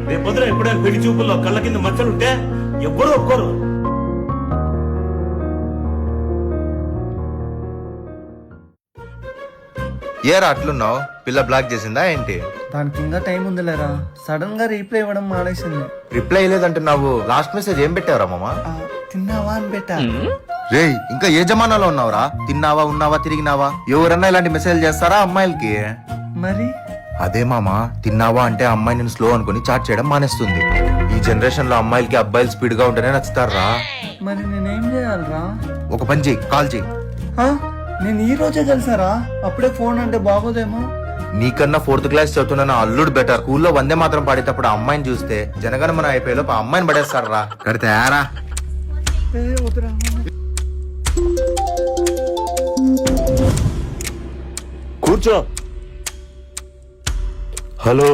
రేపొద్దున ఎప్పుడైనా పెళ్లి చూపుల్లో కళ్ళ కింద మచ్చలుంటే ఎవ్వరూ ఒప్పుకోరు. ఏరా అట్లున్నావు? పిల్ల బ్లాక్ చేసిందా ఏంటి? దానికి ఇంకా టైం ఉందిలేరా, సడన్ గా రీప్లై ఇవ్వడం మానేసింది. రిప్లై లేదంటున్నావు. లాస్ట్ మెసేజ్ ఏం పెట్టావురా మామా? తిన్నావా అని పెట్టా. రేయ్, ఇంకా ఏ జమానాలో ఉన్నావురా? తిన్నావా, ఉన్నావా, తిరిగినావా? ఎవరన్నా ఇలాంటి మెసేజ్ చేస్తారా అమ్మాయిలకి? మరి అదే మామా, తిన్నావా అంటే అమ్మాయి నేను స్లో అనుకుని చాట్ చేయడం మానేస్తుంది. ఈ జనరేషన్ లో అమ్మాయిలకి అబ్బాయిలు స్పీడ్ గా ఉంటేనే నచ్చుతారా? మరి నేనేం చేయాలరా? ఒక పని చెయ్యి, కాల్ చెయ్యి. నేను ఈ రోజే కలిసారా? అప్పుడే ఫోన్ అంటే బాగోదేమో. నీకన్నా 4th క్లాస్ చదువుతున్న నా అల్లుడు బెటర్. స్కూల్లో వందే మాత్రం పాడేటప్పుడు ఆ అమ్మాయిని చూస్తే జనగణమన అయిపోయేలోపు ఆ అమ్మాయిని పడేస్తారా? కడితే ఆరా వద్దురా. కూర్చో. హలో,